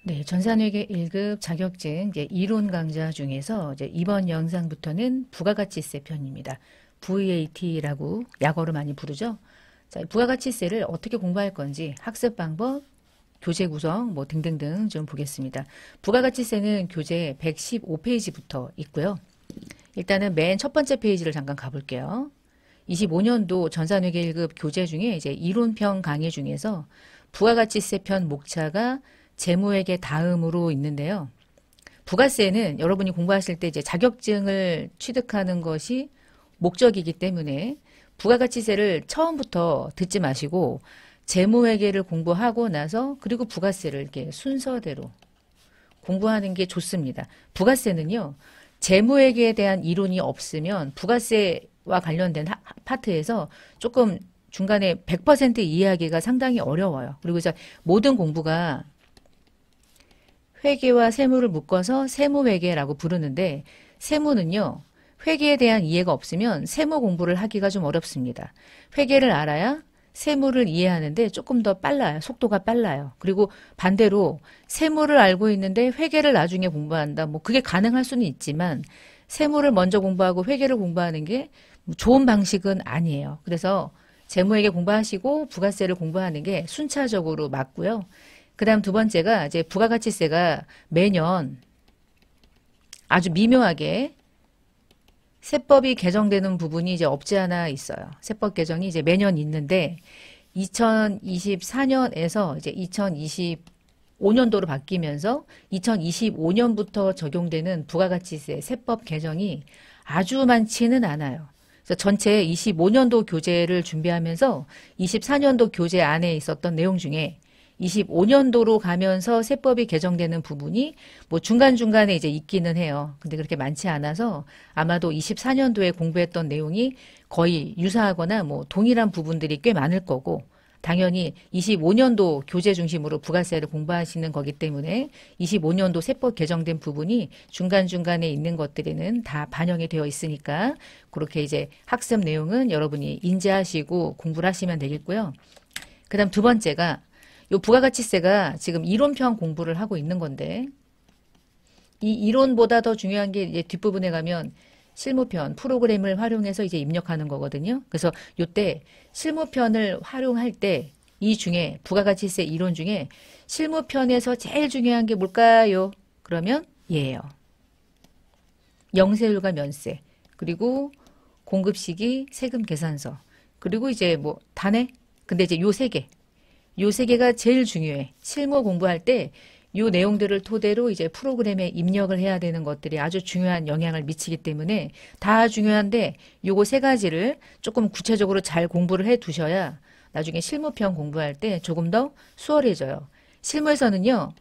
네, 전산회계 1급 자격증 이제 이론 강좌 중에서 이제 이번 영상부터는 부가가치세 편입니다. VAT라고 약어로 많이 부르죠. 자, 부가가치세를 어떻게 공부할 건지 학습 방법, 교재 구성 뭐 등등등 좀 보겠습니다. 부가가치세는 교재 115페이지부터 있고요. 일단은 맨 첫 번째 페이지를 잠깐 가볼게요. 25년도 전산회계 1급 교재 중에 이제 이론편 강의 중에서 부가가치세 편 목차가 재무회계 다음으로 있는데요. 부가세는 여러분이 공부하실 때 이제 자격증을 취득하는 것이 목적이기 때문에 부가가치세를 처음부터 듣지 마시고 재무회계를 공부하고 나서 그리고 부가세를 이렇게 순서대로 공부하는 게 좋습니다. 부가세는요. 재무회계에 대한 이론이 없으면 부가세와 관련된 파트에서 조금 중간에 100% 이해하기가 상당히 어려워요. 그리고 이제 모든 공부가 회계와 세무를 묶어서 세무회계라고 부르는데 세무는요. 회계에 대한 이해가 없으면 세무 공부를 하기가 좀 어렵습니다. 회계를 알아야 세무를 이해하는데 조금 더 빨라요. 속도가 빨라요. 그리고 반대로 세무를 알고 있는데 회계를 나중에 공부한다. 뭐 그게 가능할 수는 있지만 세무를 먼저 공부하고 회계를 공부하는 게 좋은 방식은 아니에요. 그래서 재무회계 공부하시고 부가세를 공부하는 게 순차적으로 맞고요. 그 다음 두 번째가 이제 부가가치세가 매년 아주 미묘하게 세법이 개정되는 부분이 이제 없지 않아 있어요. 세법 개정이 이제 매년 있는데 2024년에서 이제 2025년도로 바뀌면서 2025년부터 적용되는 부가가치세 세법 개정이 아주 많지는 않아요. 그래서 전체 25년도 교재를 준비하면서 24년도 교재 안에 있었던 내용 중에 25년도로 가면서 세법이 개정되는 부분이 뭐 중간중간에 이제 있기는 해요. 근데 그렇게 많지 않아서 아마도 24년도에 공부했던 내용이 거의 유사하거나 뭐 동일한 부분들이 꽤 많을 거고 당연히 25년도 교재 중심으로 부가세를 공부하시는 거기 때문에 25년도 세법 개정된 부분이 중간중간에 있는 것들에는 다 반영이 되어 있으니까 그렇게 이제 학습 내용은 여러분이 인지하시고 공부를 하시면 되겠고요. 그 다음 두 번째가 요 부가가치세가 지금 이론편 공부를 하고 있는 건데 이 이론보다 더 중요한 게 이제 뒷부분에 가면 실무편 프로그램을 활용해서 이제 입력하는 거거든요. 그래서 요때 실무편을 활용할 때 이 중에 부가가치세 이론 중에 실무편에서 제일 중요한 게 뭘까요? 그러면 얘예요. 영세율과 면세 그리고 공급시기 세금 계산서 그리고 이제 뭐 단회 근데 이제 요 세 개 요 세 개가 제일 중요해. 실무 공부할 때 요 내용들을 토대로 이제 프로그램에 입력을 해야 되는 것들이 아주 중요한 영향을 미치기 때문에 다 중요한데 요거 세 가지를 조금 구체적으로 잘 공부를 해 두셔야 나중에 실무편 공부할 때 조금 더 수월해져요. 실무에서는요.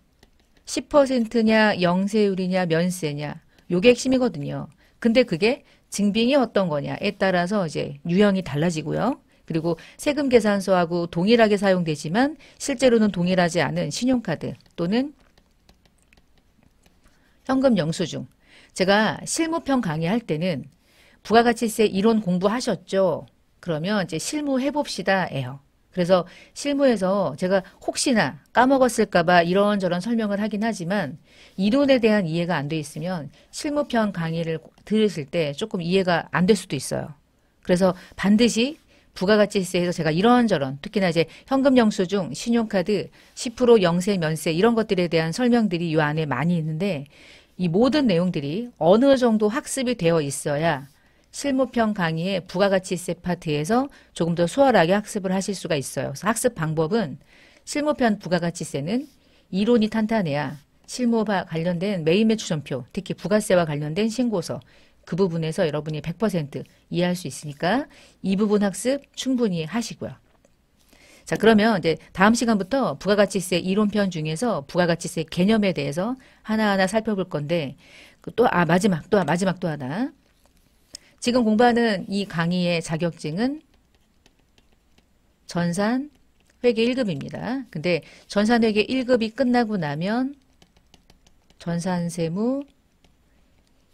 10%냐 영세율이냐 면세냐 요게 핵심이거든요. 근데 그게 증빙이 어떤 거냐에 따라서 이제 유형이 달라지고요. 그리고 세금 계산서하고 동일하게 사용되지만 실제로는 동일하지 않은 신용카드 또는 현금 영수증. 제가 실무편 강의할 때는 부가가치세 이론 공부하셨죠? 그러면 이제 실무 해봅시다예요. 그래서 실무에서 제가 혹시나 까먹었을까봐 이런저런 설명을 하긴 하지만 이론에 대한 이해가 안 돼 있으면 실무편 강의를 들으실 때 조금 이해가 안 될 수도 있어요. 그래서 반드시 부가가치세에서 제가 이런저런 특히나 이제 현금 영수증, 신용카드, 10% 영세, 면세 이런 것들에 대한 설명들이 이 안에 많이 있는데 이 모든 내용들이 어느 정도 학습이 되어 있어야 실무편 강의의 부가가치세 파트에서 조금 더 수월하게 학습을 하실 수가 있어요. 그래서 학습 방법은 실무편 부가가치세는 이론이 탄탄해야 실무와 관련된 매입매출전표, 특히 부가세와 관련된 신고서 그 부분에서 여러분이 100% 이해할 수 있으니까 이 부분 학습 충분히 하시고요. 자, 그러면 이제 다음 시간부터 부가가치세 이론편 중에서 부가가치세 개념에 대해서 하나하나 살펴볼 건데 마지막 또 하나. 지금 공부하는 이 강의의 자격증은 전산회계 1급입니다. 근데 전산회계 1급이 끝나고 나면 전산세무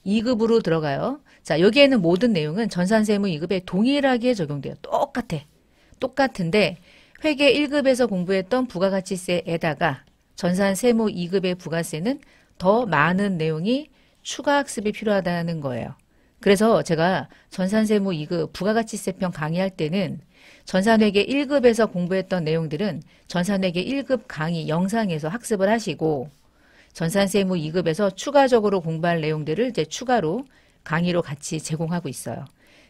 2급으로 들어가요. 자, 여기에는 모든 내용은 전산세무 2급에 동일하게 적용돼요. 똑같아. 똑같은데 회계 1급에서 공부했던 부가가치세에다가 전산 세무 2급의 부가세는 더 많은 내용이 추가 학습이 필요하다는 거예요. 그래서 제가 전산세무 2급 부가가치세편 강의할 때는 전산회계 1급에서 공부했던 내용들은 전산회계 1급 강의 영상에서 학습을 하시고 전산세무 2급에서 추가적으로 공부할 내용들을 이제 추가로 강의로 같이 제공하고 있어요.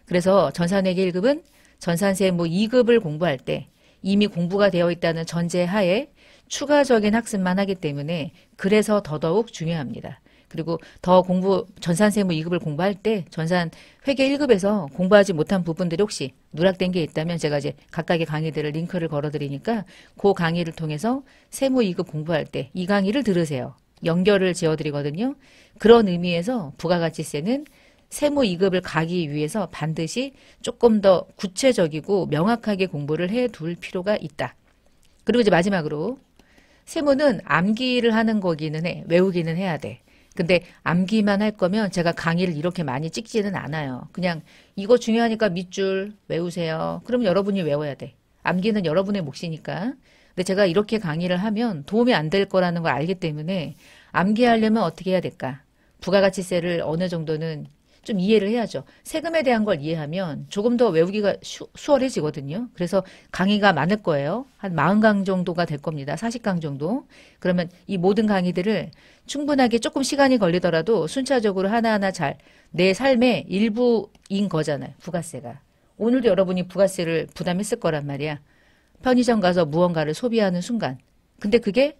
그래서 전산회계 1급은 전산세무 2급을 공부할 때 이미 공부가 되어 있다는 전제하에 추가적인 학습만 하기 때문에 그래서 더더욱 중요합니다. 그리고 더 전산세무 2급을 공부할 때 전산회계 1급에서 공부하지 못한 부분들이 혹시 누락된 게 있다면 제가 이제 각각의 강의들을 링크를 걸어 드리니까 그 강의를 통해서 세무 2급 공부할 때 이 강의를 들으세요. 연결을 지어 드리거든요. 그런 의미에서 부가가치세는 세무 2급을 가기 위해서 반드시 조금 더 구체적이고 명확하게 공부를 해둘 필요가 있다. 그리고 이제 마지막으로 세무는 암기를 하는 거기는 해. 외우기는 해야 돼. 근데 암기만 할 거면 제가 강의를 이렇게 많이 찍지는 않아요. 그냥 이거 중요하니까 밑줄 외우세요. 그럼 여러분이 외워야 돼. 암기는 여러분의 몫이니까. 근데 제가 이렇게 강의를 하면 도움이 안 될 거라는 걸 알기 때문에 암기하려면 어떻게 해야 될까? 부가가치세를 어느 정도는 좀 이해를 해야죠. 세금에 대한 걸 이해하면 조금 더 외우기가 수월해지거든요. 그래서 강의가 많을 거예요. 한 40강 정도가 될 겁니다. 40강 정도. 그러면 이 모든 강의들을 충분하게 조금 시간이 걸리더라도 순차적으로 하나하나 잘 내 삶의 일부인 거잖아요. 부가세가. 오늘도 여러분이 부가세를 부담했을 거란 말이야. 편의점 가서 무언가를 소비하는 순간. 근데 그게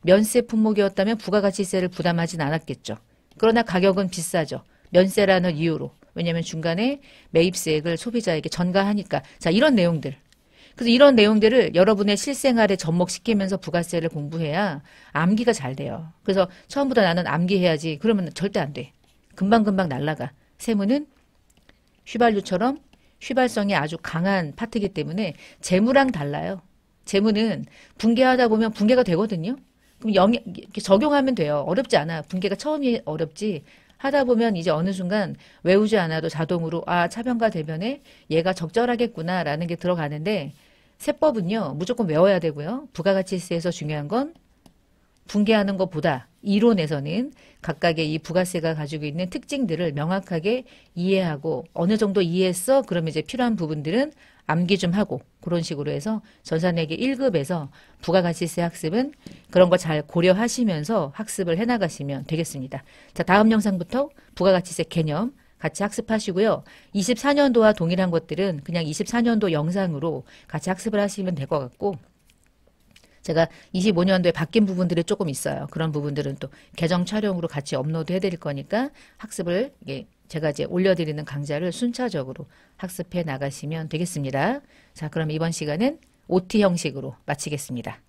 면세 품목이었다면 부가가치세를 부담하진 않았겠죠. 그러나 가격은 비싸죠. 면세라는 이유로. 왜냐하면 중간에 매입세액을 소비자에게 전가하니까. 자, 이런 내용들. 그래서 이런 내용들을 여러분의 실생활에 접목시키면서 부가세를 공부해야 암기가 잘 돼요. 그래서 처음부터 나는 암기해야지. 그러면 절대 안 돼. 금방금방 날아가. 세무는 휘발유처럼 휘발성이 아주 강한 파트이기 때문에 재무랑 달라요. 재무는 분계하다 보면 분계가 되거든요. 그럼 적용하면 돼요. 어렵지 않아. 분계가 처음이 어렵지. 하다 보면 이제 어느 순간 외우지 않아도 자동으로 차변과 대변에 얘가 적절하겠구나라는 게 들어가는데 세법은요. 무조건 외워야 되고요. 부가가치세에서 중요한 건 분계하는 것보다 이론에서는 각각의 이 부가세가 가지고 있는 특징들을 명확하게 이해하고 어느 정도 이해했어? 그러면 이제 필요한 부분들은 암기 좀 하고 그런 식으로 해서 전산회계 1급에서 부가가치세 학습은 그런 거 잘 고려하시면서 학습을 해나가시면 되겠습니다. 자, 다음 영상부터 부가가치세 개념 같이 학습하시고요. 24년도와 동일한 것들은 그냥 24년도 영상으로 같이 학습을 하시면 될 것 같고 제가 25년도에 바뀐 부분들이 조금 있어요. 그런 부분들은 또 계정 촬영으로 같이 업로드 해드릴 거니까 학습을 제가 이제 올려드리는 강좌를 순차적으로 학습해 나가시면 되겠습니다. 자, 그럼 이번 시간은 OT 형식으로 마치겠습니다.